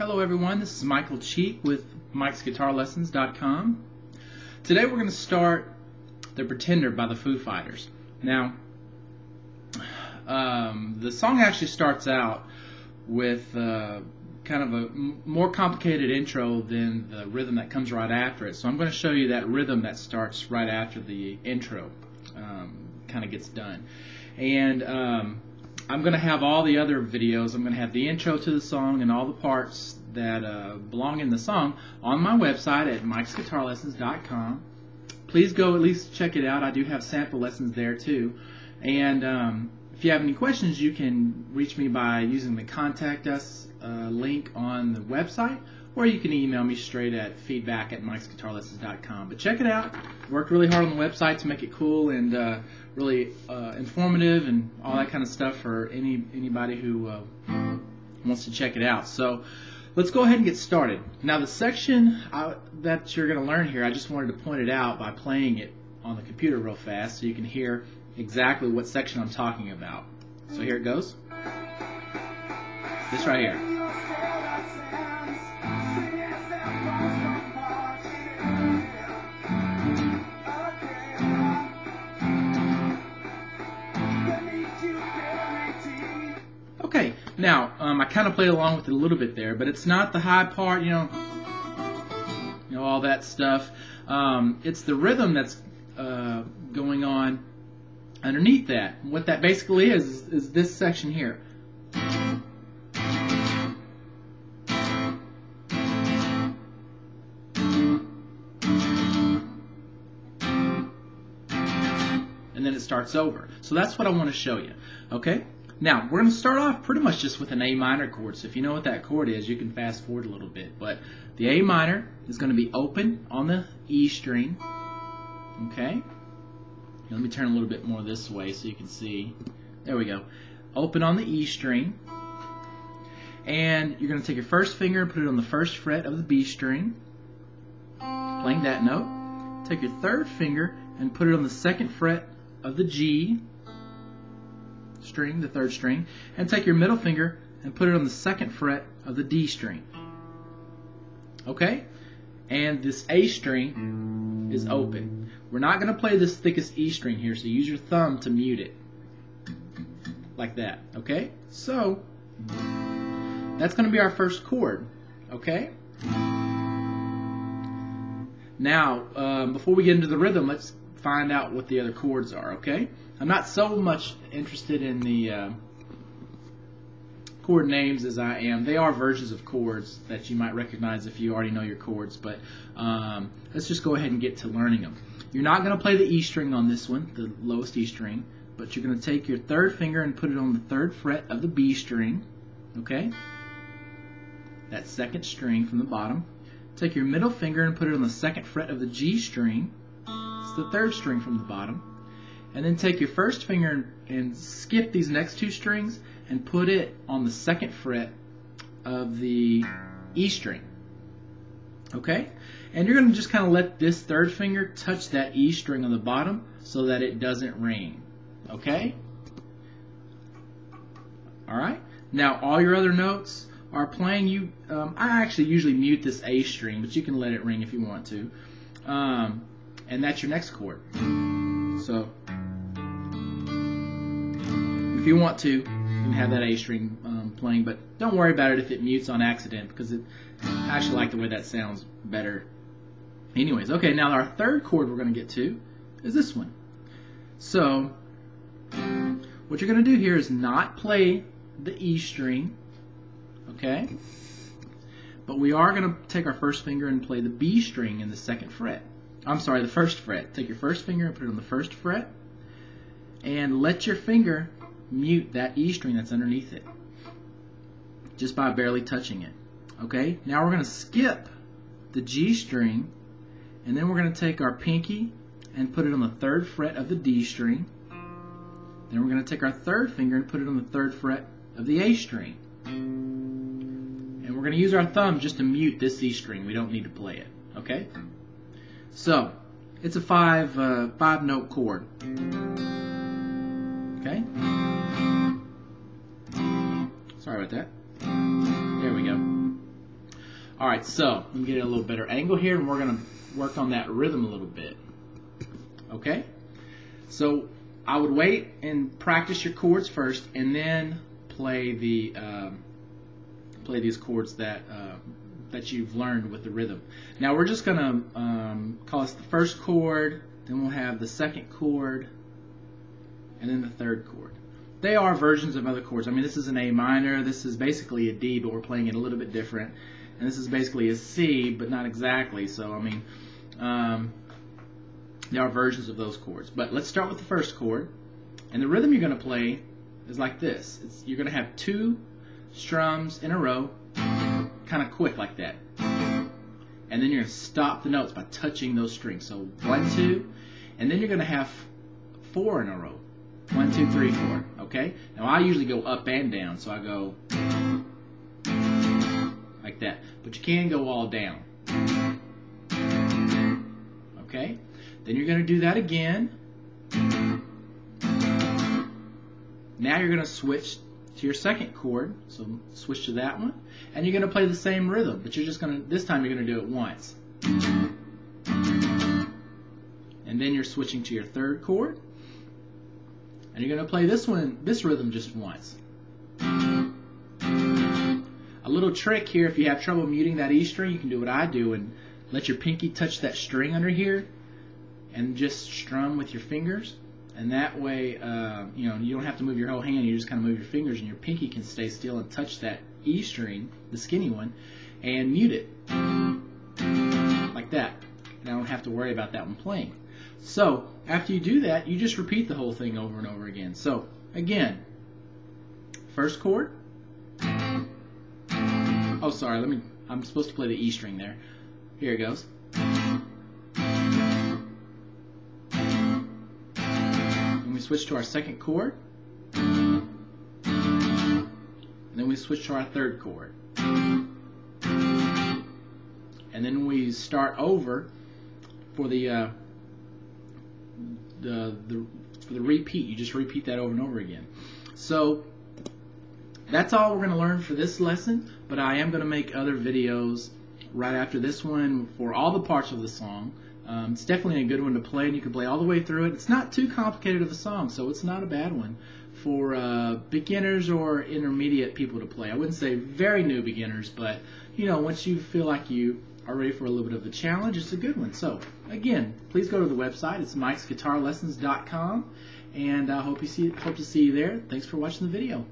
Hello everyone, this is Michael Cheek with MikesGuitarLessons.com. Today we're going to start The Pretender by the Foo Fighters. Now, the song actually starts out with kind of a more complicated intro than the rhythm that comes right after it. So I'm going to show you that rhythm that starts right after the intro kind of gets done. And I'm going to have all the other videos. I'm going to have the intro to the song and all the parts that belong in the song on my website at MikesGuitarLessons.com. Please go at least check it out. I do have sample lessons there too. And if you have any questions, you can reach me by using the Contact Us link on the website, or you can email me straight at feedback@MikesGuitarLessons.com. But check it out. Worked really hard on the website to make it cool and really informative and all that kind of stuff for anybody who wants to check it out. So let's go ahead and get started. Now the section that you're going to learn here, I just wanted to point it out by playing it on the computer real fast so you can hear exactly what section I'm talking about. So here it goes. This right here. Okay, now I kind of played along with it a little bit there, but it's not the high part, you know, all that stuff. It's the rhythm that's going on underneath that. What that basically is this section here. And then it starts over. So that's what I want to show you. Okay? Now, we're going to start off pretty much just with an A minor chord. So if you know what that chord is, you can fast forward a little bit. But the A minor is going to be open on the E string. Okay? Let me turn a little bit more this way so you can see. There we go. Open on the E string. And you're going to take your first finger and put it on the first fret of the B string, playing that note. Take your third finger and put it on the second fret of the G string, the third string, and take your middle finger and put it on the second fret of the D string. Okay? And this A string is open. We're not going to play this thickest E string here, so use your thumb to mute it. Like that. Okay? So, that's going to be our first chord. Okay? Now, before we get into the rhythm, let's find out what the other chords are. Okay? I'm not so much interested in the chord names as I am. They are versions of chords that you might recognize if you already know your chords, but let's just go ahead and get to learning them. You're not going to play the E string on this one, the lowest E string, but you're going to take your third finger and put it on the third fret of the B string, okay? That second string from the bottom. Take your middle finger and put it on the second fret of the G string. It's the third string from the bottom. And then take your first finger and skip these next two strings and put it on the second fret of the E string. Okay? And you're going to just kind of let this third finger touch that E string on the bottom so that it doesn't ring. Okay? Alright? Now all your other notes are playing. I actually usually mute this A string, but you can let it ring if you want to. And that's your next chord. So if you want to, you can have that A string playing, but don't worry about it if it mutes on accident, because I actually like the way that sounds better. Anyways, okay, now our third chord we're going to get to is this one. So what you're going to do here is not play the E string, okay? But we are going to take our first finger and play the B string in the second fret. I'm sorry, the first fret. Take your first finger and put it on the first fret, and let your finger mute that E string that's underneath it, just by barely touching it. Okay, now we're going to skip the G string, and then we're going to take our pinky and put it on the third fret of the D string. Then we're going to take our third finger and put it on the third fret of the A string. And we're going to use our thumb just to mute this E string. We don't need to play it. Okay? So, it's a five note chord. Okay? Sorry about that. There we go. Alright, so let me get a little better angle here, and we're going to work on that rhythm a little bit. Okay? So I would wait and practice your chords first, and then play these chords that you've learned with the rhythm. Now we're just going to call this the first chord, then we'll have the second chord, and then the third chord. They are versions of other chords. I mean, this is an A minor, this is basically a D, but we're playing it a little bit different. And this is basically a C, but not exactly. So, I mean, there are versions of those chords. But let's start with the first chord. And the rhythm you're going to play is like this. You're going to have 2 strums in a row, kind of quick like that. And then you're going to stop the notes by touching those strings. So 1, 2, and then you're going to have 4 in a row. 1, 2, 3, 4. Okay? Now I usually go up and down, so I go like that. But you can go all down. Okay? Then you're going to do that again. Now you're going to switch to your second chord. So switch to that one. And you're going to play the same rhythm, but you're just going to, this time you're going to do it once. And then you're switching to your third chord. And you're going to play this rhythm just once. A little trick here, if you have trouble muting that E string, you can do what I do and let your pinky touch that string under here and just strum with your fingers. And that way, you know, you don't have to move your whole hand, you just kind of move your fingers and your pinky can stay still and touch that E string, the skinny one, and mute it. Like that. And I don't have to worry about that one playing. So, after you do that, you just repeat the whole thing over and over again. So, again, first chord. Oh, sorry, I'm supposed to play the E string there. Here it goes. And we switch to our second chord. And then we switch to our third chord. And then we start over for the repeat. You just repeat that over and over again. So that's all we're going to learn for this lesson, but I am going to make other videos right after this one for all the parts of the song. It's definitely a good one to play, and you can play all the way through it. It's not too complicated of a song, so it's not a bad one for beginners or intermediate people to play. I wouldn't say very new beginners, but you know, once you feel like you are ready for a little bit of a challenge, it's a good one. So again, please go to the website. It's mikesguitarlessons.com, and I hope to see you there. Thanks for watching the video.